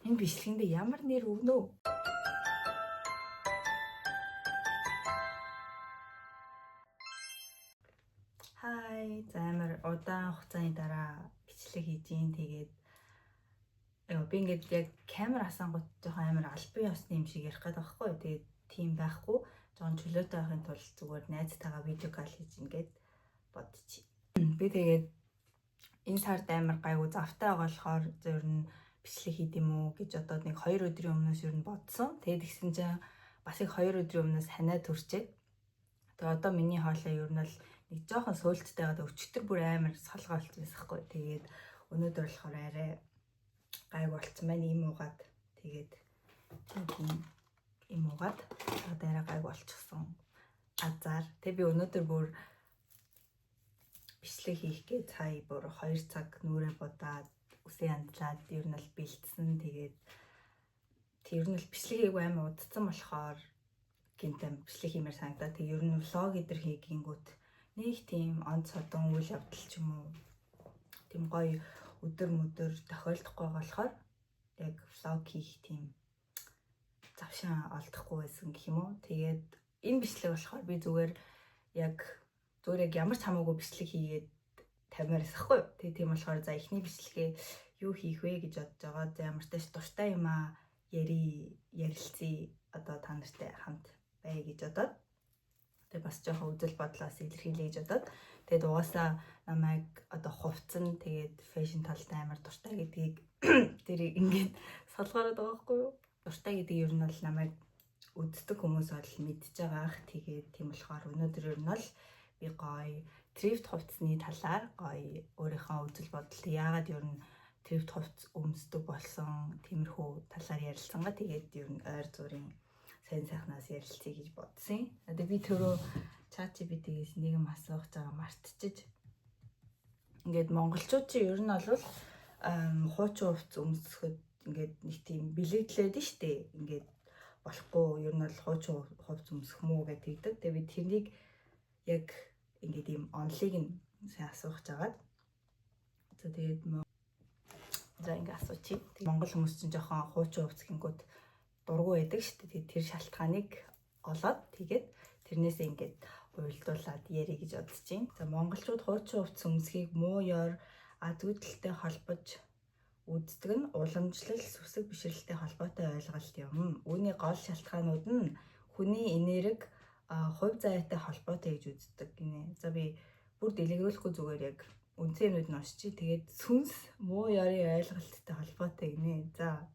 Энэ бичлэгэнд ямар нэр өгнө үү? Хай, за амар удаан хугацааны дараа бичлэг хийж ийн. Тэгээд би ингээд яг камер асаангууд жоохон амар албан ёсны юм шиг ярих гэдэг байхгүй. Тэгээд тийм байхгүй. Жоон чөлөөтэй байхын тулд зүгээр найзтайгаа видео кол хийж ингээд бодчих. Би тэгээд энэ сард амар гайгүй завтай байгаа болохоор зөв нь бичлэг хийх юм уу гэж одоо нэг 2 өдрийн өмнөөс ер нь бодсон. Тэгээд тэгсэн чинь бас их 2 өдрийн өмнөөс ханаа төрчээ. Тэгээд одоо миний хоолой ер нь л нэг жоохон сөөлттэй байгаа өчтөр бүр амар салгаа болчихсон байхгүй. Тэгээд өнөөдөр болохоор арай гайг болцсон байна. Им уугаад тэгээд им уугаад одоо арай гайг болчихсон. Азар. Тэгээд би өнөөдөр бүр бичлэг хийх гэж цаая бүр 2 цаг нүрээ будаад үсээ яндлаад ер нь л бэлдсэн. Тэгээд тэр нь л бичлэг хийгээгүй амар удцсан болохоор гинтэн бичлэг хиймээр санагдаа. Тэг ер нь влог идэр хийгингүүт нэг тийм онц содон үйл явдал ч юм уу тийм гоё өдөр мөдөр тохиолдохгүй болохоор яг влог хийх тийм завшаан олдохгүй байсан гэх юм уу. Тэгээд энэ бичлэг болохоор би зүгээр яг ямар ч хамаагүй бичлэг хийгээд тавьмаар эсэхгүй. Тэгээд тийм болохоор за эхний бичлэгээ юу хийх вэ гэж бодож байгаа. За ямар ч тааш дуртай юм аа ярилцъя. Одоо та нартай хамт бай гэж бодоод. Тэгээд бас жоохон үзэл бодлоос илэрхийлье гэж бодоод. Тэгээд угаасаа намайг одоо хувцсан тэгээд фэшн талтай амар дуртай гэдгийг тэр ингээд салгаараад байгаа байхгүй юу? Дуртай гэдэг ер нь бол намайг үздэг хүмүүс бол мэдж байгаа ах. Тэгээд тийм болохоор өнөөдөр ер нь бол би гоё трифт хувцсны талаар гоё өөрийнхөө үзэл бодол яагаад ер нь трифт хувцс өмсдөг болсон тиймэрхүү талаар ярилцсангаа. Тэгээд ер нь ойр зүрийн сайн сайхнаас ярилцъя гэж бодсон. Одоо би түрүү ChatGPT-гээс нэг юм асуух байгаа мартчихэж. Ингээд монголчууд чи ер нь бол хуучин хувцс өмсөхөд ингээд нэг тийм бэлэгдлээд нь штэ. Ингээд болохгүй ер нь бол хуучин хувцс өмсөх мүү гэдэг тэгдэг. Тэгээд би тэрнийг яг ингээд ийм онлыг нь сайн асуух жагаад. За тэгээд за ингээд асуучих. Монгол хүмүүс чинь жоохон хуучин хувцс гингүүд дургу байдаг шүү дээ. Тэр шалтгааныг олоод тэгээд тэрнээсээ ингээд уйлдуулаад ярих гэж бодож байна. За монголчууд хуучин хувцс өмсөхийг муу ёр үзэгдэлтэй холбож үздэг нь уламжлал сүсэг бишрэлтэй холбоотой ойлголт юм. Үүний гол шалтгаанууд нь хүний энерги хувь заяатай холбоотой гэж үздэг гинэ. За би бүр дэлгэрүүлэхгүй зүгээр яг үнцэнүүд нь уншчих. Тэгээд сүнс муу ёрын ойлголттой холбоотой гинэ. За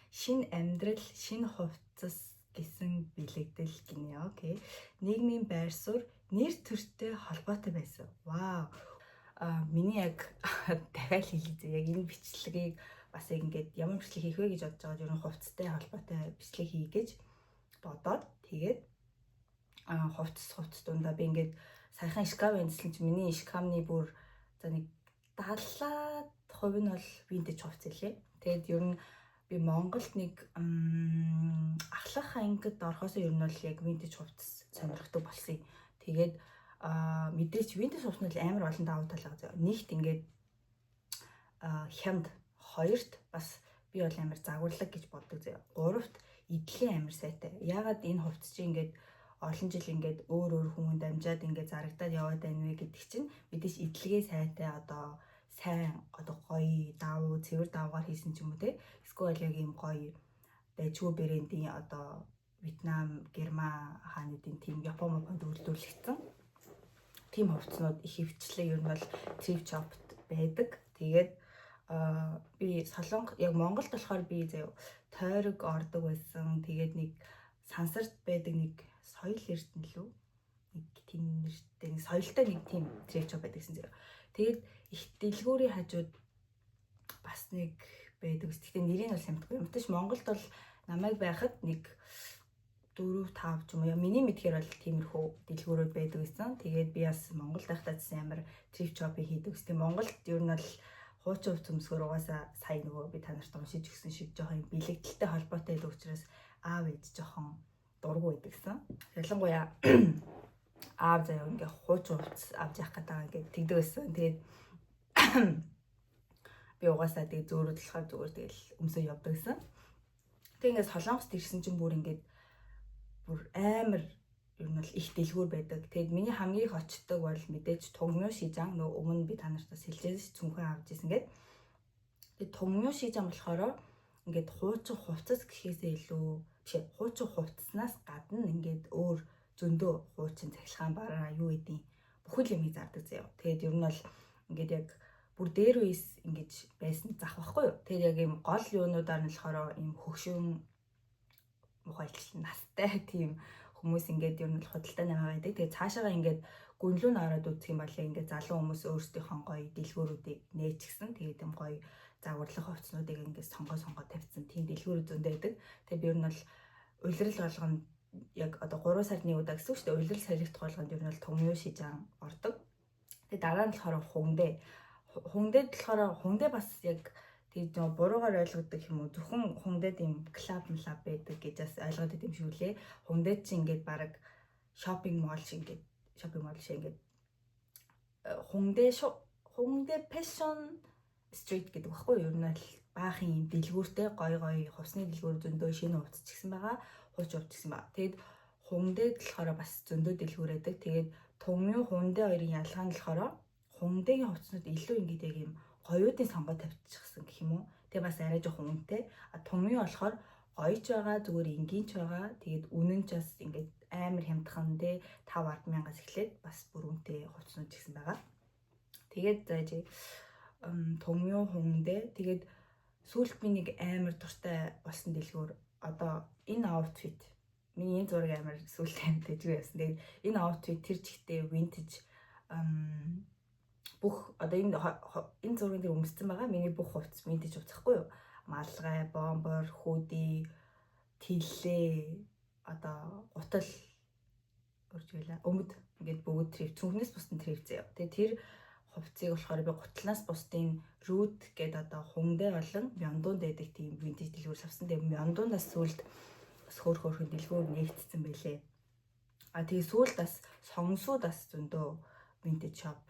шин амьдрал, шин хувцас гэсэн бэлэгдэл гинэ. Окей. Нийгмийн байр суурь нэр төртэй холбоотой байсан. Вау. Миний яг дахиад хэлээ. Яг энэ бичлэгийг бас ингээд ямар бичлэг хийх вэ гэж бодож байгаа. Ер нь хувцастай холбоотой бичлэг хий гэж бодоод тэгээд хувцас дундаа би ингээд саяхан шкаф эндсэн чи миний шкафны бүр за нэг 70% нь бол винтэж хувцас лээ. Тэгээд ер нь би Монголд нэг ахлах ангид орохоос ер нь бол яг винтэж хувцас сонирхдаг болсон. Тэгээд мэдээж винтэж хувцас нь амар олон давуу тал байгаа. Нэгт ингээд хямд, хоёрт бас би бол амар загварлаг гэж боддог заяа. Гуравт идлийн амар сайтай. Яагаад энэ хувцас чи ингээд олон жил ингээд өөр хүмүүнд амжаад ингээд зарагдаад яваад байна вэ гэдэг чинь мэдээж идэлгээ сайтай одоо сайн одоо гоё давуу цэвэр даваагаар хийсэн ч юм уу те. Эсвэл яг ийм гоё дайчгүй брэндийн одоо Вьетнам, Герман хаануудын тийм Япон үйлдвэрлэгдсэн тийм хувцснууд их хөвчлээ ер нь бол thrift shop-т байдаг. Тэгээд би Солонгос яг Монголд болохоор би заяа тойрог ордог байсан. Тэгээд нэг сансарт байдаг нэг соёл эрдэнэ лүү нэг тийм нэртэй нэг соёлтой нэг тийм thrift shop байдаг гэсэн заяа. Тэгээд их дэлгүүрийн хажууд бас нэг байдаг. Гэхдээ нэрийг бол самтгүй юм. Тэш Монголд бол намайг байхад нэг 4 5 ч юм уу. Миний мэдхээр бол тиймэрхүү дэлгүүрүүд байдаг гэсэн. Тэгээд би бас Монголд байхдаа амар thrift shop хийдэг. Гэхдээ Монголд ер нь бол хуучин хувцас өмсгөр угаасаа сая нөгөө би та нарт уншиж өгсөн шиг жоохон бэлэгдэлтэй холбоотой байдаг учраас аав ээж жоохон дургу байдаг гэсэн. Ялангуяа аав заяа ингээ хуучин хувцас авч явах гэдэг ингээд тэгдэг байсан. Тэгээд Би угаасаа тэгээ зөөрөд болохоор зүгээр тэгэл өмсөө явдаг гэсэн. Тэг ингээд Солонгост ирсэн чинь бүр амар ер нь бол их дэлгүүр байдаг. Тэгэд миний хамгийн их очдог бол мэдээж Томьёо Шижан, нөгөө өмнө би та нартаас хэлжээс цүнхэн авч ирсэн гээд. Тэгээд Томьёо Шижан болохоор ингээд хуучин хувцас гэхээсээ илүү биш хуучин хувцаснаас гадна ингээд өөр зөндөө хуучин цахилгаан бараа юу гэдэг бүхэл юмыг зардаг заяа. Тэгээд ер нь бол ингээд яг бүр дээр үес ингэж байсан зах байхгүй юу. Тэгээд яг ийм гол юунуудаар нь болохоор ийм хөгшин мухайлт настай тийм хүмүүс ингээд ер нь худалдаа намаа байдаг. Тэгээд цаашаага ингээд гүнлүү нараад үзэх юм бол ингээд залуу хүмүүс өөрсдийнхөө гоё дэлгүүрүүдийг нээчихсэн. Тэгээд юм гоё загварлах хувцснуудыг ингээд сонгоо тавьсан. Тийм дэлгүүрүүд зөндөө байдаг. Тэгээд би ер нь бол улирал болгонд яг одоо 3 сарны удаа гэсэн үг шүү дээ. Улирал салхит болгонд ер нь бол Томьёо Шижан ордог. Тэгээд дараа нь болохоор Хунгдэд болохоор Хунгдэ бас яг тийм нэг буруугаар ойлгодог юм уу? Зөвхөн Хунгдэд юм клуб байдаг гэж бас ойлгоод идэм шиг үлээ. Хунгдэд чи ингээд баг шопинг мол шиг ингээд Хунгдэ fashion street гэдэг багхгүй юу? Ер нь бол баахан юм дэлгүүртэй гоё хувцсны дэлгүүр зөндөө шинэ хувцс ч гэсэн байгаа, хууч хувцс гэсэн байгаа. Тэгэд Хунгдэд болохоор бас зөндөө дэлгүүр байдаг. Тэгээд Томьёо Хунгдэ хоёрын ялгаа нь болохоор Хунгдэгийн хувцснууд илүү ингээд яг юм гоёудын сонгоо тавьчихсан гэх юм уу. Тэгээ бас арай жоохон үнэтэй. Томьёо болохоор гоёч байгаа, зүгээр энгийнч байгаа. Тэгээд үнэн ч бас ингээд амар хямдхан те 5-10 мянгаас эхлээд бас бүр үнэтэй хувцснууд гэсэн байгаа. Тэгээд зааж Томьёо Хунгдэ тэгээд сүүлд би нэг амар дуртай болсон дэлгүүр одоо энэ outfit миний энэ зураг амар сүүлдээ дэжгүй яасан. Тэгээд энэ outfit тэр чигтээ vintage бүх одоо энэ зургийн дээр өмссөн байгаа миний бүх хувцс vintage хувцсахгүй юу? Малгай, бомбер, худи, тэлээ, одоо гутал урж байлаа. Өмд ингээд бүгд трив цүнхнээс бусдын трив заяа. Тэгээ тэр хувцсыг болохоор би гутлаас бусдын root гэдэг одоо Хунгдэ болон Мёндонд байдаг тийм vintage дэлгүүр авсан. Тэгээ Мёндондаас сүүлд бас хөөрхөн дэлгүүр нэгтсэн байлээ. Тэгээ сүүлд бас сонгосууд бас зөндөө vintage shop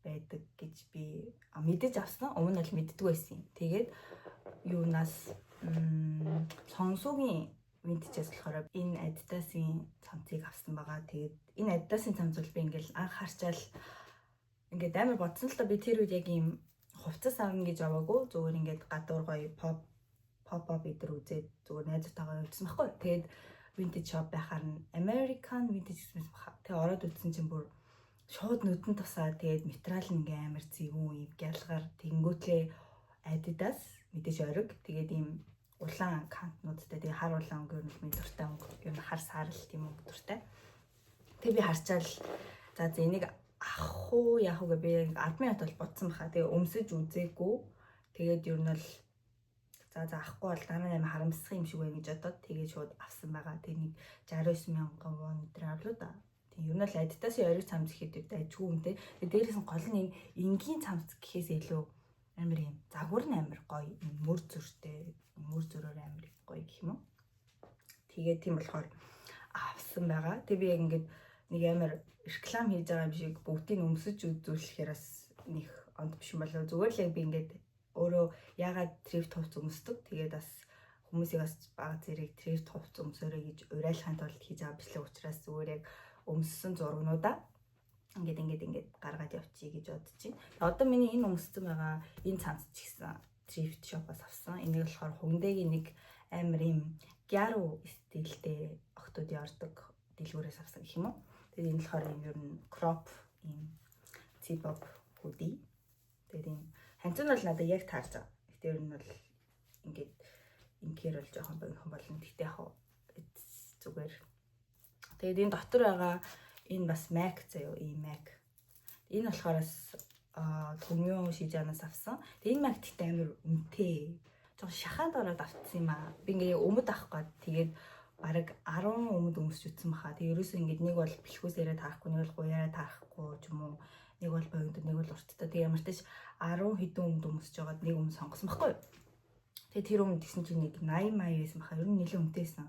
байдаг гэж би мэдэж авсан. Өмнө нь л мэддэггүй байсан юм. Тэгээд юунаас сонгосуугийн vintage-ээс болохоор энэ Adidas-ийн цамцыг авсан байгаа. Тэгээд энэ Adidas-ийн цамц бол би ингээл анх харчаал ингээд амар бодсон л та би тэр үед яг ийм хувцас авна гэж аваагүй. Зүгээр ингээд гадуур гоё pop-up идэр үзээд зүгээр найзтайгаа явуулсан байхгүй. Тэгээд vintage shop байхаар нь American vintage гэсэн баха. Тэгээд ороод үзсэн чинь бүр шууд нүдэн тусаа тэгээд материал нь ингээм амар зэвүүн юм гялгаар тэнгүүтлээ Adidas мэдээж ориг тэгээд ийм улаан кантнуудтай тэгээд хар улаан өнгө нь миний дуртай өнгө юм хар саарл тийм өнгө дуртай. Тэгээд би харчаал за энийг авах уу яах уу гэ би 10 минут бол бодсон баха. Тэгээд өмсөж үзээгүй. Тэгээд ер нь бол за авахгүй бол дараа нь харамсах юм шиг байна гэж бодоод тэгээд шууд авсан байгаа. Тэгээд нэг 69 мянган вон өдрөө авлаа да. Тийм ер нь л Adidas-ийн ориг цамц ихэд айчгүй үнэтэй. Тэгээд дээрээс нь гол нь энгийн цамц гэхээс илүү амар юм загвар нь амар гоё мөр зөрөөр амар гоё гэх юм уу. Тэгээд тийм болохоор авсан байгаа. Тэг би яг ингээд нэг амар реклам хийж байгаа юм шиг бүгдийг өмсөж үзүүлэхээр бас нэг онд биш юм болоо. Зүгээр л яг би ингээд өөрөө ягаад thrift хувц өмсдөг. Тэгээд бас хүмүүсийг бас бага зэрэг thrift хувц өмсөөрэй гэж уриалахын тулд хийж байгаа бичлэг учраас зүгээр яг өмссөн зургнуудаа ингээд гаргаад явчих гэж бодож байна. Одоо миний энэ өмссөн байгаа энэ цамц ч гэсэн thrift shop-аас авсан. Энийг болохоор Хунгдэгийн нэг амар юм гяру стилтэй охтуудын ордог дэлгүүрээс авсан гэх юм уу. Тэгээд энэ болохоор юм ер нь crop юм zip-up hoodie. Тэгээд энэ ханцын бол надад яг таарч байгаа. Гэтэ ер нь бол ингээд ингээр бол жоохон богинохон болно. Гэтэ яг зүгээр. Тэгээд энэ дотор байгаа энэ бас MAC заяа ийм MAC. Энэ болохоор Томьёо Шижанаас авсан. Тэгээд энэ MAC гэхдээ амар үнэтэй. Жоо шахаад ороод авчихсан юм аа. Би ингээ өмд авах гээд тэгээд бараг 10 өмд өмсч утсан баха. Тэгээд ерөөсөө ингээ нэг бол бэлхүүсээрээ таарахгүй, нэг бол гуяраа таарахгүй ч юм уу. Нэг бол богинод, нэг бол урттай. Тэгээд ямар ч тааш 10 хэдэн өмд өмсөж байгаад нэг өмд сонгосон байхгүй юу. Тэгээд тэр өмд гэсэн чинь нэг 80 мая байсан баха. Ер нь нэлээд үнэтэйсэн.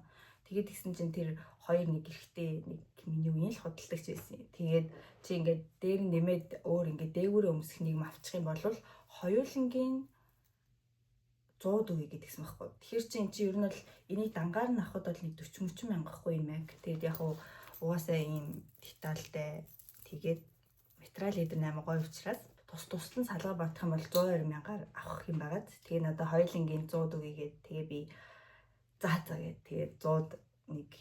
Тэгээд тэгсэн чинь тэр хоёр нэг эрэхтэй нэг миний үеийн л худалдагч байсан. Тэгээд чи ингээд дээр нэмээд өөр ингээд дээгүүрээ өмсөх нэг авчих юм бол хоёулангийн 100 төгье гэдгсэн байхгүй. Тэгэхээр чи эн чинь ер нь бол энийг дангаар нь авахд бол нэг 40-30 мянга байхгүй юм яг. Тэгээд яг угаасаа ийм детальтай тэгээд материал эдэр амар гоё учраас тусад нь салгаа бодох юм бол 120 мянгаар авах юм байгаад. Тэгээ надад хоёулангийн 100 төгьгээд тэгээ би за гээд тэгээ 100-д нэг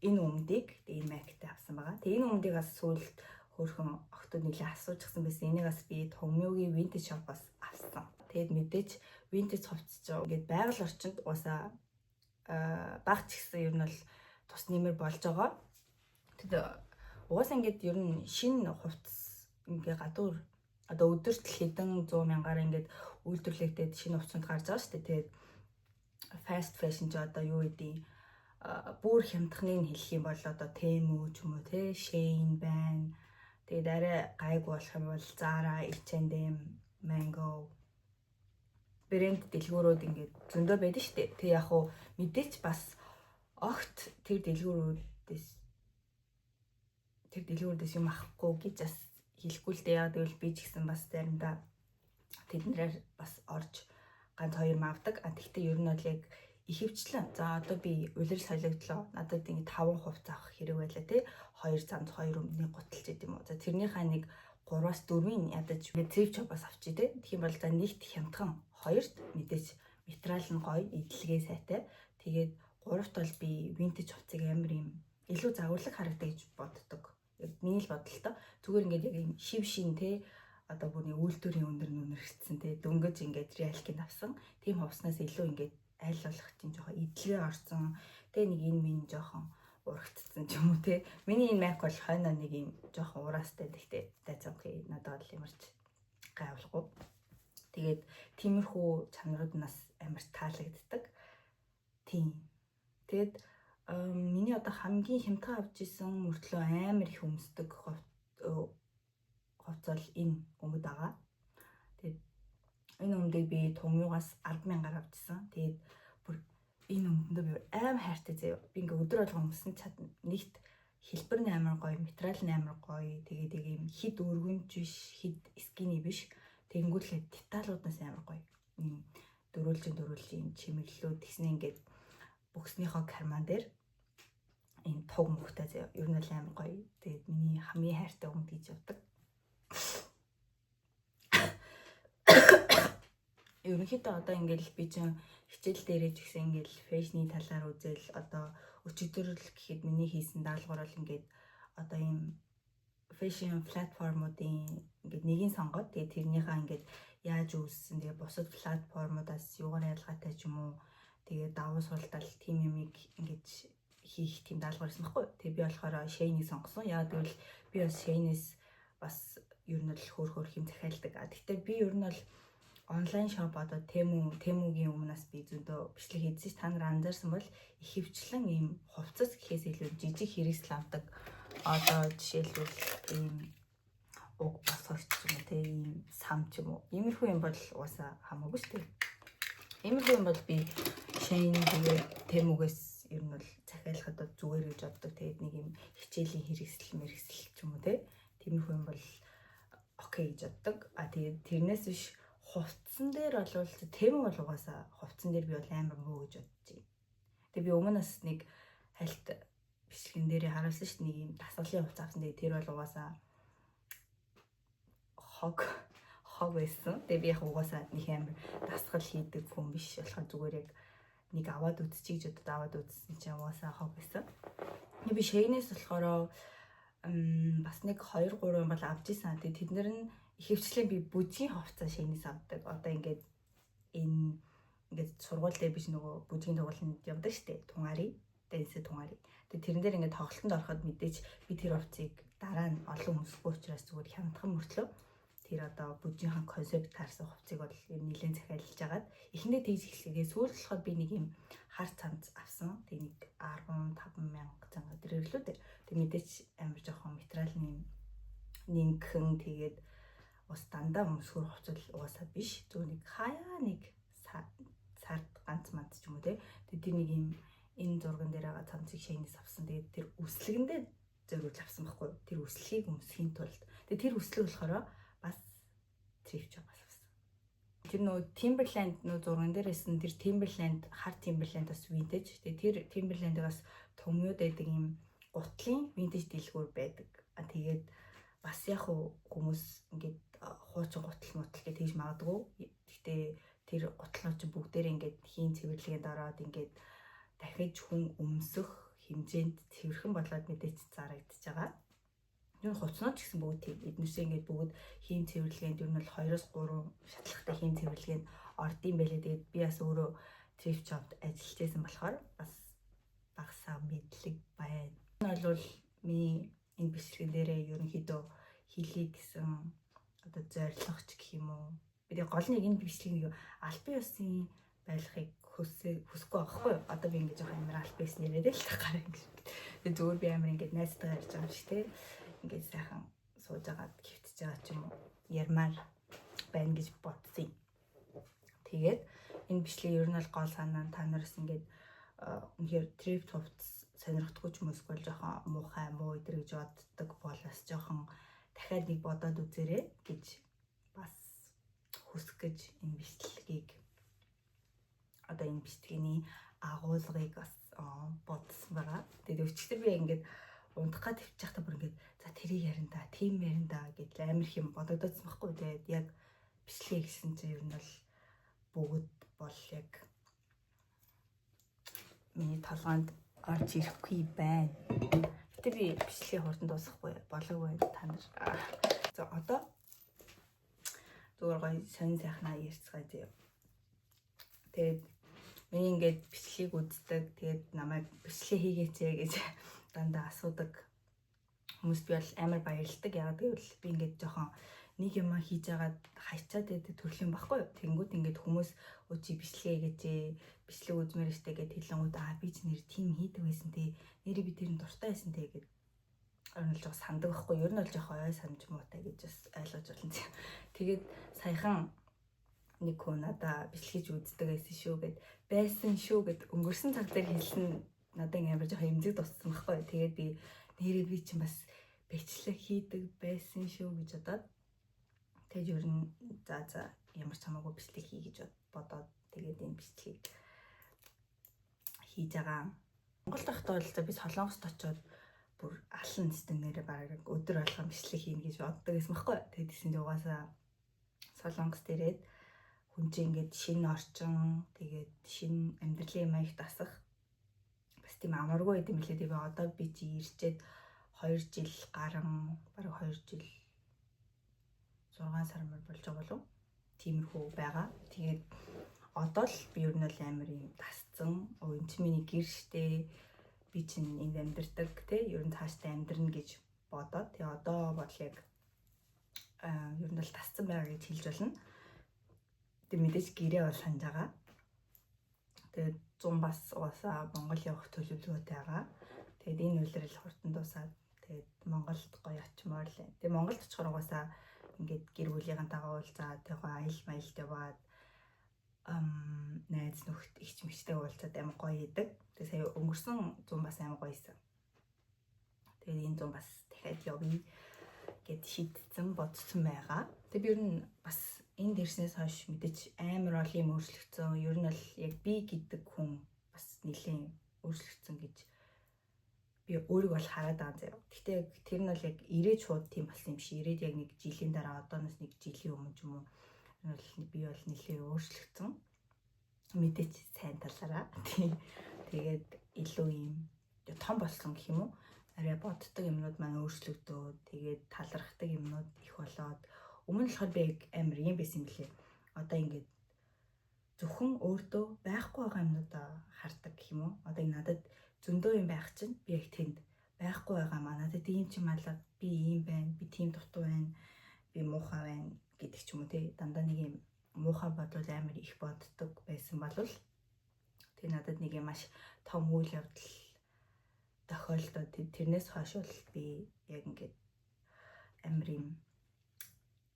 энэ өмдийг энэ мактай авсан байгаа. Тэгээ энэ өмдийг бас сүүлд хөөрхөн охтод нэлээ асуужсан байсан. Энийг бас би Томьёогийн vintage shop-аас авсан. Тэгээд мэдээж vintage хувцас ч ингээд байгаль орчинд уусаа баг ч гэсэн ер нь бол тус нэмэр болж байгаа. Тэгээд угаасаа ингээд ер нь шинэ хувцас ингээ гадуур одоо өдөрт хэдэн 100 мянгаар ингээд үйлдвэрлэгдээд шинэ хувцсанд гарч байгаа шүү дээ. Тэгээд fast fashion ч одоо юу гэдэг бүр хямдхныг хэлэх юм бол одоо Temu ч юм уу те Shein байна. Тэгээд арай гайг болох юм бол Zara, H&M, Mango брэнд дэлгүүрүүд ингээд зөндөө байдаг шүү дээ. Тэг яг хуу мэдээч бас огт тэр дэлгүүрүүдээс юм авахгүй гэж бас хэлэхгүй л дээ. Яг тэгвэл би ч гэсэн бас заримдаа тэднэрээр бас орж ганц хоёр мавдаг. Тэгтээ ер нь бол яг ихэвчлэн за одоо би улирал солигдлоо. Надад ингэ 5 хувцас авах хэрэг байлаа тий. 2 цамц 2 өмдний гуталч гэдэг юм уу. За тэрнийхээ нэг 3-аас 4-ийн ядаж thrift shop-аас авчи тий. Тэгэх юм бол за нэгт хямдхан, хоёрт мэдээж материал нь гоё, эдлэгээ сайтай. Тэгээд гуравт бол би vintage хувцсыг амар юм илүү загварлаг харагдаж гэж боддог. Яг миний л бодолтой. Зүгээр ингээд яг юм шив шин тий. Одоо бүрний үйлдвэрийн өндөр нэрчсэн тий. Дөнгөж ингээд реалкийг авсан. Тийм хувцснаас илүү ингээд аль болох тийм жоохон эдлэгээ орсон. Тэгээ нэг энэ минь жоохон урагдсан ч юм уу те. Миний энэ мак бол хойно нэг юм жоохон ураастай. Гэхдээ дайцамхи надад бол ямарч гайвлахгүй. Тэгээд тиймэрхүү чанарууд нас амар таалагддаг. Тийм. Тэгээд миний одоо хамгийн хямдхан авч исэн мөртлөө амар их өмсдөг хувцас бол энэ өмд байгаа. Тэгээд энэ өмдийг би Томьёогоос 100000-аар авчихсан. Тэгээд бүр энэ өмдөндөө би амар хайртай заяа. Би ингээ өдөр болго өмсөн чадна. Нэгт хэлбэр нь амар гоё, материал нь амар гоё. Тэгээд ийм хид өргөнж биш, хид скини биш. Тэнгүүлээ деталуудаас амар гоё. Ийм дөрүүлжин чимэглэлүүд тэгснэ ингээд бүкснийхоо карман дээр энэ туг мөхтэй заяа. Ер нь л амар гоё. Тэгээд миний хамгийн хайртай өмд гэж явдаг. Ерөнхийдөө одоо ингээл би чинь хичээл дээрээ ч гэсэн ингээл фэшний талаар үзэл одоо өчигдөр л гэхэд миний хийсэн даалгавар бол ингээд одоо ийм фэшн платформуудын ингээд нэгийг сонгоод тэгээд тэрнийхээ ингээд яаж үүссэн тэгээд бусад платформудаас юугаар ялгаатай ч юм уу тэгээд давуу суралцал тим юмыг ингээд хийх тийм даалгавар байсан байхгүй. Тэгээд би болохоор Shein-ийг сонгосон. Яагаад гэвэл би бас Shein-ээс бас ер нь л хөөх юм захиалдаг. Гэхдээ би ер нь бол онлайн шоп одоо Temu-гийн өмнөөс би зөндөө бичлэг хийсэн. Та нар анзаарсан бол ихэвчлэн ийм хувцас гэхээс илүү жижиг хэрэгсэл авдаг. Одоо жишээлбэл ийм уг босгогч юм уу те ийм сам ч юм уу. Иймэрхүү юм бол угаасаа хамаагүй шүү дээ. Иймэрхүү юм бол би Shein тэгээд Temu-гээс ер нь бол захиалахад зүгээр гэж боддог. Тэгээд нэг юм хичээлийн хэрэгсэл ч юм уу те. Тиймэрхүү юм бол окей гэж боддог. Тэгээд тэрнээс биш хувцсан дээр бол Temu бол угаасаа хувцсан дээр би бол амар муу гэж бодож байна. Тэгээ би өмнөөс нэг хальт бичлэгэн дээр харуулсан шүү дээ нэг юм дасгалын хувцас авсан. Тэгээ тэр бол угаасаа хог байсан. Тэгээ би яг угаасаа нэг амар дасгал хийдэг хүн биш болохоор зүгээр яг нэг аваад үзчихье гэж бодоод аваад үзсэн чинь угаасаа хог байсан. Тэгээ би Shein-ээс болохоор бас нэг 2-3 юм бол авч ийсэн. Тэгээ тэднэр нь ихэвчлэн би бүжгийн хувцас Shein-ээс авдаг. Одоо ингээд энэ ингээд сургууль дээр биш нөгөө бүжгийн тоглолтод явдаг штеп. Тунгари, дэнсэ тунгари. Тэгээ тэрэн дээр ингээд тоглолтод ороход мэдээж би тэр хувцсыг дараа нь олон өмсөхгүй учраас зүгээр хямдхан мөртлөө тэр одоо бүжгийнхаа концепт таарсан хувцсыг бол нэлээд захиалж агаад эхнээ тэгж эхлэгээ сүүлд болоход би нэг юм хар цамц авсан. Тэг нэг 15,000 цанга төрлөө дээр. Тэг мэдээж амар жоохон материалны нингхэн тэгээд бас дандаа өмсгөр хувцас угаасаа биш. Зөв нэг хаяа нэг сард ганц манд ч юм уу те. Тэг тэр нэг юм энэ зурган дээр байгаа цамцыг Shein-ээс авсан. Тэгээд тэр үслэгэндээ зориулж авсан байхгүй. Тэр үслэгийг өмсөхийн тулд. Тэгээд тэр үслэг болохоор бас thrift shop-аас авсан. тэр нөө Timberland нөө зурган дээрээс нь тэр Timberland хар Timberland бас vintage. Тэгээ тэр Timberland-ыг бас томьёод байдаг юм гутлын vintage дэлгүүр байдаг. Тэгээд бас яг хүмүүс ингээд хуучин гутал мутал гэж хийж магадгүй. Гэхдээ тэр гутлууд чинь бүгдээр ингээд хийн цэвэрлэгэнд ороод ингээд дахиж хүн өмсөх хэмжээнд цэвэрхэн болоод мэдээж зарагдчихж байгаа. Юу хуцнууд ч гэсэн бүгд тийм эднэрсээ ингээд бүгд хийн цэвэрлэгэнд ер нь бол 2-3 шатлахтай хийн цэвэрлэгэнд ордын байлээ. Тэгээд би бас өөрөө thrift shop-д ажиллаж байсан болохоор бас багасаа мэдлэг байна. Энэ бол миний энэ бичлэгэн дээрээ ерөнхийдөө хэлхий гэсэн одоо зорилго ч гэх юм уу. Би гол нэг энэ бичлэгийг албан ёсны байлгахыг хүсэхгүй байхгүй юу? Одоо би ингэж амар албан ёсны яриад л гараа ингэж. Тэгээд зөвөр би амар ингэж найзтайгаа ярьж байгаа юм шиг те. Ингээд сайхан сууж агаад хөвтөж байгаа ч юм уу ярмаар байна гэж бодсон. Тэгээд энэ бичлэг ер нь бол гол санаа нь та нараас ингээд үнэхээр thrift shop-д сонирхдаггүй ч юм уу эсвэл жоохон муухай муу идэр гэж боддог бол бас жоохон дахиад нэг бодоод үзээрэй гэж бас хүсэх гэж энэ бичлэгийг одоо энэ бичлэгийн агуулгыг бас бодсон байгаа. Тэгээд өчигдөр би ингээд унтахад төвчих та бүр ингээд за тэрийг ярина да, тийм ярина да гэж амар их юм бодогдсон байхгүй. Тэгээд яг бичлэгийг хэлсэн чинь ер нь бол бүгд бол яг миний толгойд орж ирэхгүй байна. Гэтэ би бичлэгийг хурдан дуусгахгүй болов байна та нар. За одоо зүгээр гоё сонь сайхнаа ярьцгаая зөө. Тэгээд миний ингээд бичлэгийг үздэг, тэгээд намайг бичлэг хийгээч гэж дандаа асуудаг хүмүүс би бол амар баярлдаг. Яагаад гэвэл би ингээд жоохон нэг юм хийж агаад хайчаад байдаг төрлийн байхгүй юу. Тэнгүүд ингээд хүмүүс өчиг бичлэг гэж бичлэг үзмээр штэ гэд хэлэнгүүд би ч нэр тийм хийдэг байсан те. Нэрээ би тэр нь дуртай байсан те гэд орнолж байгаа сандаг байхгүй. Ер нь бол жоохон ой санаж муутай гэж бас ойлгож байна. Тэгээд саяхан нэг хүн надаа бичлэгж үздэг байсан шүү гэд өнгөрсөн цаг дээр хэлсэн надад амар жоохон эмзэг туссан байхгүй. Тэгээд би нэрээ би чинь бас бичлэг хийдэг байсан шүү гэж бодоод тэгээд ер нь за ямар ч хамаагүй бичлэг хий гэж бодоод тэгээд энэ бичлэгийг хийж байгаа. Монголд байхдаа бол би Солонгост очиод бүр алан стенэрээ бараг өдөр болгон бичлэг хийнэ гэж боддог байсан байхгүй. Тэгээд тийсэн чинь угаасаа Солонгост ирээд хүн чинь ингээд шинэ орчин тэгээд шинэ амьдралын маягт асах бас тийм амаргүй юм билээ. Тэгээд одоо би чи ирчээд 2 жил гарan бараг 2 жил 6 сар мөр болж байгаа болов. Тиймэрхүү байгаа. Тэгээд одоо л би ер нь л амар юм тасцсан. Өө эн чинь миний гэр штэ. Би чинь энд амьдардаг те. Ер нь цаашдаа амьдрна гэж бодоод. Тэгээ одоо бол яг ер нь л тасцсан байгаа гэж хэлж болно. Тэг мэдээж гэрээ бол санаж байгаа. Тэгээд 100 бас уусаа Монгол явах төлөвлөгөөтэй байгаа. Тэгээд энэ үйлрэл хурдан дуусаад тэгээд Монголд гоё очимоор л. Тэгээд Монголд очихоор угаасаа ингээд гэр бүлийнхэнтэйгээ уулзаад тэгээд аялал маялт яваад найз нөхд ихч мэгчтэйгээ уулзаад амар гоё идэг. Тэгээд сая өнгөрсөн 100 бас амар гоёсэн. Тэгээд энэ 100 бас дахиад явъя гэд шийдсэн бодсон байгаа. Тэгээд би ер нь бас энэ дэрснээс хойш мэдээж амар олон юм өөрчлөгдсөн. Ер нь бол яг би гэдэг хүн бас нэлээд өөрчлөгдсөн гэж би өөрийгөө бол хараад байгаа заяа. Гэхдээ тэр нь бол яг ирээд шууд тийм болсон юм шиг. Ирээд яг нэг жилийн дараа одооноос нэг жилийн өмнө ч юм уу би бол нэлээд өөрчлөгдсөн. Мэдээж сайн талаараа. Тэгээд илүү юм том болсон гэх юм уу. Арай боддог юмнууд маань өөрчлөгдөө. Тэгээд талархдаг юмнууд их болоод өмнө нь болохоор би амар юм байсан юм билээ. Одоо ингээд зөвхөн өөртөө байхгүй байгаа юмнуудаа хардаг гэх юм уу. Одоо ингэ надад зөндөө юм байх чинь би яг тэнд байхгүй байгаа маа. Надад ийм ч юм алга би ийм байна. Би тийм дутуу байна. Би муухай байна гэдэг ч юм уу те. Дандаа нэг юм муухай бодвол амар их боддог байсан болвол тэг надад нэг юм маш том үйл явдал тохиолдоод тэрнээс хойш бол би яг ингээд амар юм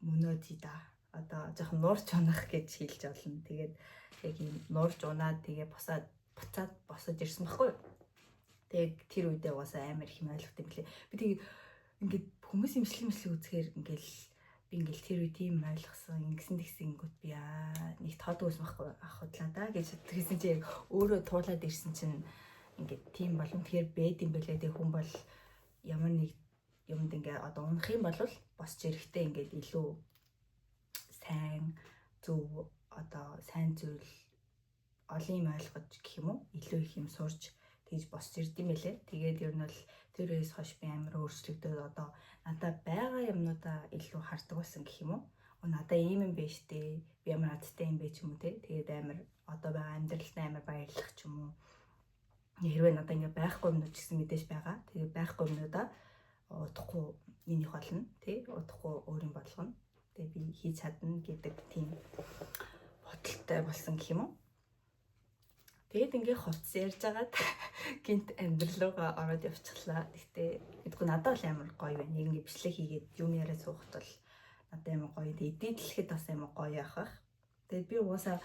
мөнөөдий да. Одоо жоохон нуурч унах гэж хэлж болно. Тэгээд яг юм нуурч унаад тэгээ буцаад босож ирсэн байхгүй юу? Тэгээд тэр үедээ угаасаа амар их юм ойлгох юм блэ. Би тэгээ ингээд хүмүүс имслэг үзэхээр ингээл би ингээл тэр үе тийм ойлгосон ингэсэн тэгсэнгүүт би нэг тоодог ус байхгүй ах худлаа да гэж тэгсэн чи яг өөрөө туулаад ирсэн чинь ингээд тийм боломж тэгэхээр бэд юм бэлээ тэг хүн бол ямар нэг юмд ингээд одоо унах юм бол босч ирэхдээ ингээд илүү сайн зөв одоо сайн зүйл олон юм ойлгож гэх юм уу илүү их юм сурж тэгж босч ирд юм бэлээ. Тэгээд ер нь бол тэр үеэс хойш би амар өөрчлөгдөд одоо надад байгаа юмнуудаа илүү хардаг болсон гэх юм уу. Надад ийм юм биш дээ. Би ямар азтай юм бэ ч юм уу те. Тэгээд амар одоо байгаа амьдралтай амар баярлах ч юм уу. Хэрвээ надад ингээ байхгүй юмнууд ч гэсэн мэдээж байгаа. Тэгээд байхгүй юмнуудаа удахгүй минийх болно тий. Удахгүй өөр юм болгоно. Тэгээд би хийж чадна гэдэг тийм бодолтой болсон гэх юм уу. Тэгээд ингээ хувцс ярьж агаад гинт амьдралуугаа ороод явчихлаа. Гэтэ мэдгүй надад бол амар гоё байна. Нэг ингээ бичлэг хийгээд юм яриа суухад бол надад амар гоё. Тэгээд эдитлэхэд бас амар гоё яах. Тэгээд би угаасаа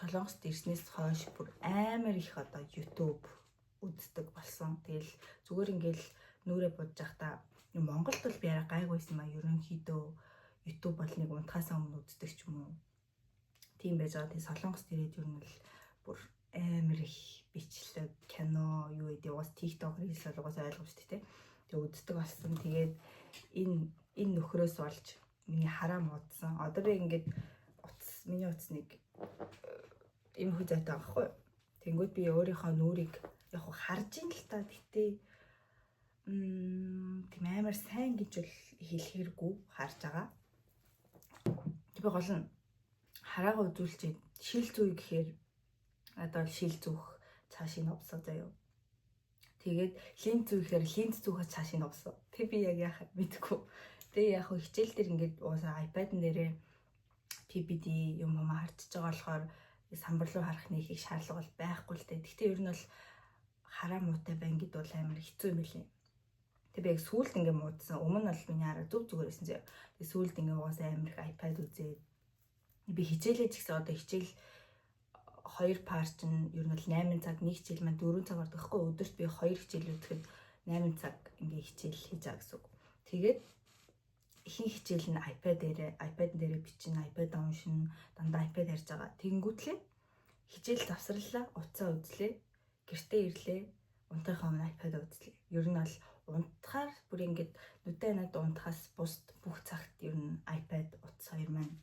Солонгост ирснээс хойш бүр амар их одоо YouTube үздэг болсон. Тэгэл зүгээр ингээл нүрэ будж явахдаа Монголд бол би арай гайгүйсэн маа ерөнхийдөө YouTube бол нэг унтахаас өмнө үздэг ч юм уу. Тийм байж байгаа. Тэгээд Солонгост ирээд ер нь бол бүр амар их бичлэг, кино, юу гэдэг уус TikTok Reels уус ойлгомжтой тий. Тэгээ үздэг болсон. Тэгээд энэ нөхрөөс болж миний хараа муудсан. Одоо би ингээд миний утас нэг юм хүзэтэй байгаа хгүй. Тэнгүүд би өөрийнхөө нүрийг яг харж ин л та гэтээ тийм амар сайн гэж бол хэлэхэргүй харж байгаа. Би гол нь хараагаа үзүүлж шил зүй гэхээр одоо шил зүүх цаашийн овсоо заяа. Тэгээд линз зүүхээр линз зүүхээс цаашийн овсоо. Тэг би яг яах мэдгүй. Тэгээ яг хичээл дээр ингээд уусаа iPad-н дээрээ PPT юм харчиж байгаа болохоор самбар руу харах нэг их шаардлага бол байхгүй л дээ. Гэхдээ ер нь бол хараа муутай байна гэдээ бол амар хэцүү юм билээ. Тэг би яг сүүлд ингээд муудсан. Өмнө нь бол миний хараа зүг зүгээр байсан заяа. Тэг сүүлд ингээд уусаа амар их iPad үзээд би хичээлээ ч гэсэн одоо хичээл 2 парт нь ер нь бол 8 цаг, нэг хичээл маань 4 цаг ордог байхгүй. Өдөрт би 2 хичээл үзэхэд 8 цаг ингээ хичээл хийж байгаа гэсэн үг. Тэгээд ихэнх хичээл нь iPad дээрээ бичнэ, iPad уншина, дандаа iPad харж байгаа. Тэгэнгүүтлээ хичээл завсарлаа, утсаа үзлээ, гэртээ ирлээ, унтахаа өмнө iPad үзлээ. Ер нь бол унтахаар бүр ингээд нүдэ надад унтахаас бус бүх цагт ер нь iPad, утас хоёр маань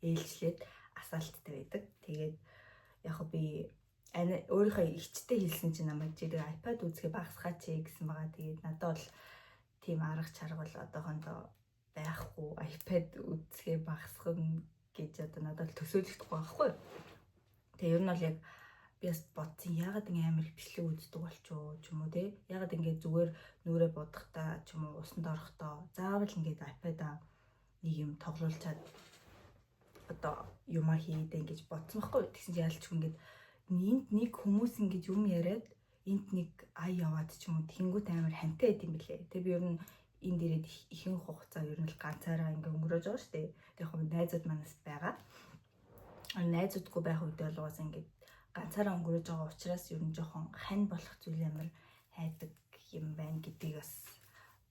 ээлжлээд асаалттай байдаг. Тэгээд яг би өөрийнхөө ичтэй хэлсэн чинь намайг жирэг iPad үзэхээ багасгаач гэсэн байгаа. Тэгээд надад бол тийм арга чарга бол одоохондоо байхгүй. iPad үзэхээ багасгах гэж одоо надад төсөөлөхдөггүй байхгүй. Тэгээ ер нь бол яг би бас бодсон ягаад ингэ амар их бичлэг үздэг болчихоо ч юм уу те. Ягаад ингэ зүгээр нүрээ бодохдаа ч юм уу усанд орохдоо заавал ингэ iPad-а нэг юм тоглуулчаад одоо юмаа хийдэ гэж бодсон байхгүй. Тэгсэн чинь ялч ингээд энд нэг хүмүүс ингэж юм яриад энд нэг ая яваад ч юм уу тэнгуут амар хантай байд юм билээ. Тэгээ би ер нь энд ирээд ихэнх хугацаа ер нь л ганцаараа ингээ өнгөрөөж байгаа шүү дээ. Тэгээ яг найзууд манаас байгаа. Найзуудгүй байх үед бол угаасаа ингээ ганцаараа өнгөрөөж байгаа учраас ер нь жоохон хань болох зүйл амар хайдаг юм байна гэдгийг бас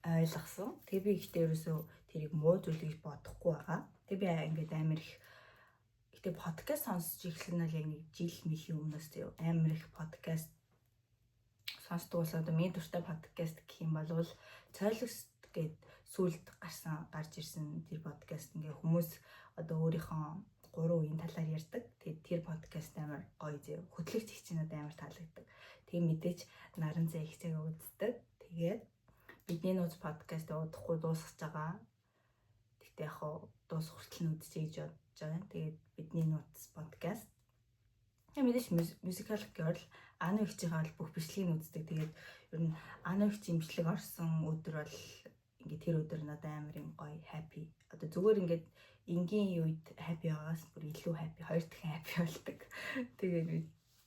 ойлгосон. Тэгээ би ихтэй ерөөсөө тэрийг муу зүйл гэж бодохгүй байгаа. Тэгээ би ингээд амар их гэтээ подкаст сонсож эхлэн нь яг нэг жил мэхийн өмнөөс амар их подкаст сонсдог болсон. Одоо миний дуртай подкаст гэх юм бол цойлогс гээд сүлд гарч ирсэн тэр подкаст ингээ хүмүүс одоо өөрийнхөө 3 үеийн талаар ярьдаг. Тэгээд тэр подкаст амар гоё зөө. Хөтлөгч хичээнүүд амар таалагддаг. Тэгээ мэдээж наран зэ их цаг үздэг. Тэгээд бидний нууц подкаст удахгүй дуусгаж байгаа. Тэгтээ яг дуусах хүртэл нь үзчихье гэж бодож байгаа. Тэгээд бидний нууц подкаст. Тэгээ мэдээж мюзикал girl Ано ихчийнхаа бол бүх бичлэгийг үздэг. Тэгээд ер нь Ано ихчийн бичлэг орсон өдөр бол ингээд тэр өдөр надад амар юм гоё happy. Одоо зүгээр ингээд энгийн үед happy байгаас бүр илүү happy, хоёр дахин happy болдог. Тэгээд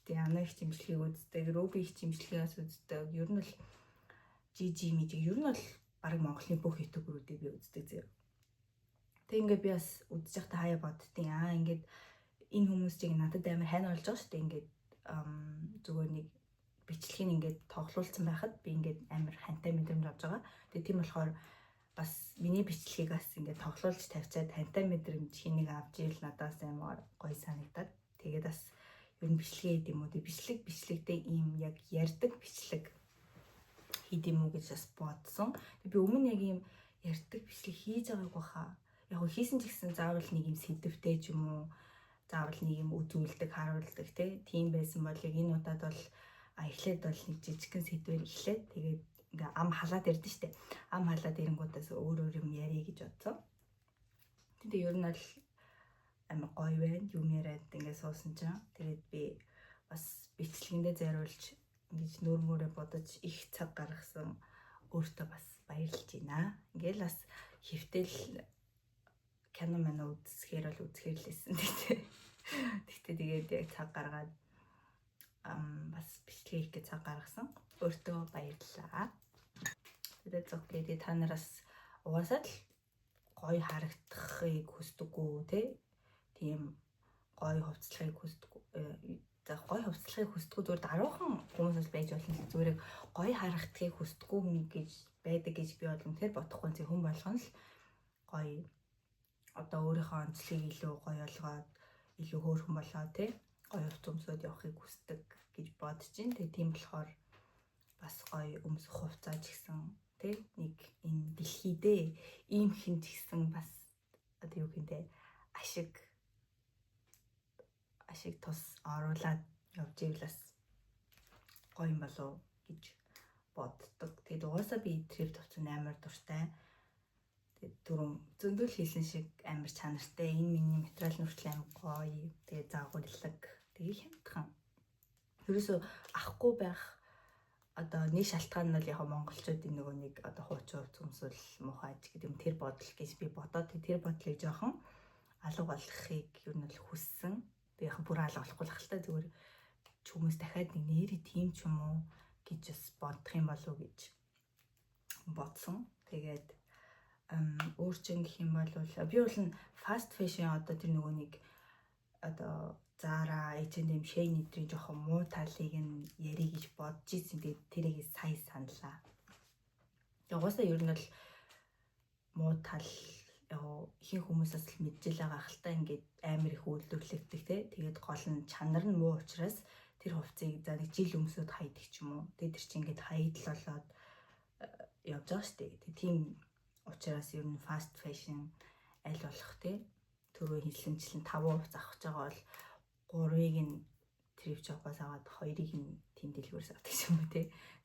би Ано ихчийн бичлэгийг үздэг, Руби ихчийн бичлэгээс үздэг. Ер нь бол жижиг ер нь бол баг Монголын бүх ютуберуудыг би үздэг зөө. Тэг ингээд би бас үзэж байхдаа хаяа боддtiin. Ингээд энэ хүмүүсийг надад амар хайр болж байгаа шүү дээ. Ингээд зүгээр нэг бичлэгийг ингээд тоглуулсан байхад би ингээд амар хантай мэдрэмж авч байгаа. Тэгээ тийм болохоор бас миний бичлэгийг бас ингээд тоглуулж тавьчаад тантай мэдрэмж хэнийг авч ийл надаас амар гоё санагдаад тэгээд бас ер нь бичлэгээ хийд юм уу тэг бичлэгтэй ийм яг ярьдаг бичлэг хийд юм уу гэж бас бодсон. Би өмнө яг ийм ярьдаг бичлэг хийж байгааг баха. Яг хийсэн ч гэсэн заавал нэг юм сэдвтэй ч юм уу заавал нэг юм үзүүлдэг харуулдаг тийм байсан бол яг энэ удаад бол эхлээд бол нэг жижигхэн сэдвээр эхлээд тэгээд ингээ ам халаад ирдэ штэ. Ам халаад ирэнгуудаас өөр юм ярих гэж бодсон. Тэгээд ер нь бол амар гоё байна. Юм яриад ингээ суусан чинь тэгээд би бас бичлэгэндээ зориулж ингэж нүүр бодож их цаг гаргасан өөртөө бас баярлж байна. Ингээл бас хэвтэл кино үзэхээр бол үзэхээр лээсэн тэгтээ тэгээд яг цаг гаргаад бас бичлэг хийх гэж цаг гаргасан. Өөртөө баярлалаа. Тэгээд зөвхөн та нараас угаасаа л гоё харагдахыг хүсдэггүй тийм гоё хувцлагыг хүсдэггүй. За гоё хувцлагыг хүсдэггүй зүгээр даруухан хүмүүс байж болно. Зүгээр гоё харагдахыг хүсдэггүй хүн гэж байдаг гэж би бол үнэхээр бодохгүй зэ хүн болгоно л гоё одоо өөрийнхөө онцлогийг илүү гоё болгоод илүү хөөрхөн болоо гоё хувц өмсөд явахыг хүсдэг гэж бодож байна. Тэгээ тийм болохоор бас гоё өмсөх хувцаа ч гэсэн нэг энэ дэлхийдээ ийм хин ч гэсэн бас одоо юу гэнтэй ашиг тус оруулаад явж ивэл бас гоё юм болов гэж боддог. Тэгээд угаасаа би трip товцсон амар дуртай. Тэгээд түрүүн зөндөл хийсэн шиг амар чанартай. Энэ миний материал нүртэл амар гоё. Тэгээд заагуурлаг. Тэгээд хямдхан. Ерөөсөө ахгүй байх одоо нэг шалтгаан нь бол яг монголчуудын нөгөө нэг одоо хуучин хувц өмсөл мухайч гэдэг юм тэр бодол гэж би бодоод тэр бодлыг жоохон алга болгохыг ер нь л хүссэн. Би яг бүр алга болохгүй л хальтаа зүгээр ч хүмүүс дахиад нэг нэрээ тийм ч юм уу гэж бас бодох юм болов уу гэж бодсон. Тэгээд өөр чинь гэх юм бол би бол fast fashion одоо тэр нөгөө нэг одоо Zara, H&M, Shein эдрийн жоохон муу талыг нь ярих гэж бодож ирсэн. Тэгээд тэрийг сая саналаа. Угаасаа ер нь бол муу тал ихэнх хүмүүсээс л мэдж байгаа хальтаа ингээд амар их үйлдвэрлэгдэх тэгээд гол нь чанар нь муу учраас тэр хувцсыг за нэг жил өмсөд хайдаг ч юм уу. Тэгээд тэр чинь ингээд хаydл болоод явж байгаа шүү дээ. Тийм учраас ер нь fast fashion аль болох түрүү хэлсэнчлэн 5% авах гэж байгаа бол 3-ыг нь трip shop-аас аваад 2-ыг нь тийм дэлгүүрээс авдаг юм уу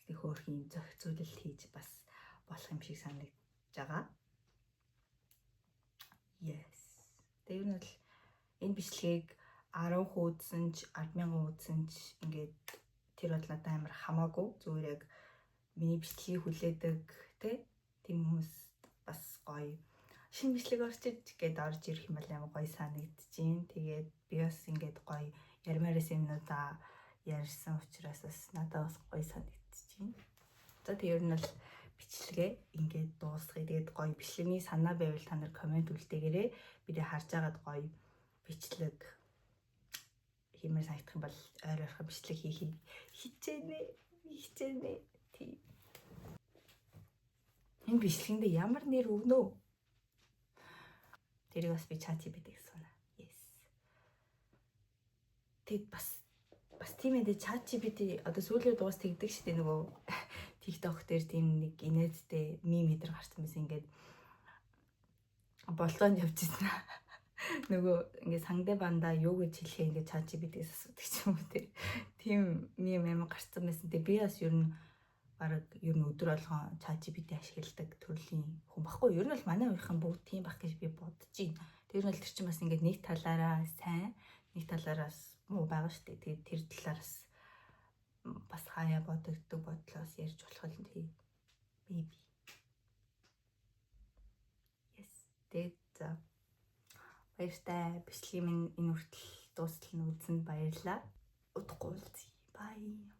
Тэг хөөрхөн юм зохицуулалт хийж бас болох юм шиг санагдаж байгаа. Yes. Тэр нь бол энэ бичлэгийг 10 хуудсан ч 10,000 хуудсан ч ингээд тэр бол надад амар хамаагүй. Зүгээр яг миний бичлэгийг хүлээдэг тийм хүмүүс бас гоё шинэ бичлэг орчиж гээд орж ирэх юм бол амар гоё санагдчихээн. Тэгээд би бас ингээд гоё ярмаарас юмнуудаа ярьсан учраас бас надад бас гоё санагдчихээн. За тэр нь бол бичлэгээ ингээд дуусгая. Тэгээд гоё бичлэгний санаа байвал та нар комент үлдээгээрэй. Бид харж агаад гоё бичлэг хиймээр санагдах юм бол ойр ойрхон бичлэг хийхийг хичээнэ. Тийм. Энэ бичлэгэндээ ямар нэр өгнө? Тэрийг бас би ChatGPT гэсэн. Yes. Тэгэд бас тийм ээ ChatGPT одоо сүүлийн дуус тэгдэг шүү дээ нөгөө TikTok дээр тийм нэг инээдтэй мим хэдэр гарсан байсан ингээд болтоонд явж ирсэн. Нөгөө ингээд сангадэ бандаа юу гэж хэлэхээ ингээд ChatGPT-ээс асуудаг ч юм уу тийм мим амар гарсан байсан. Тэгээ би бас ер нь өдөр болгон ChatGPT ашигладаг төрлийн хүн баггүй. Ер нь бол манай уухийн бүгд тийм байх гэж би бодож байна. Тэр нь бол тэр чинь бас ингээд нэг талаараа сайн, нэг талаараас муу байгаа шүү дээ. Тэгээд тэр талаараас бас хаяа бодогддог бодлоос ярьж болох юм тий. Baby. Yes. Тэгээд за баяртай бичлэгийн минь энэ хүртэл дуустал нь үзсэнд баярлалаа. Удахгүй уулзъя. Bye.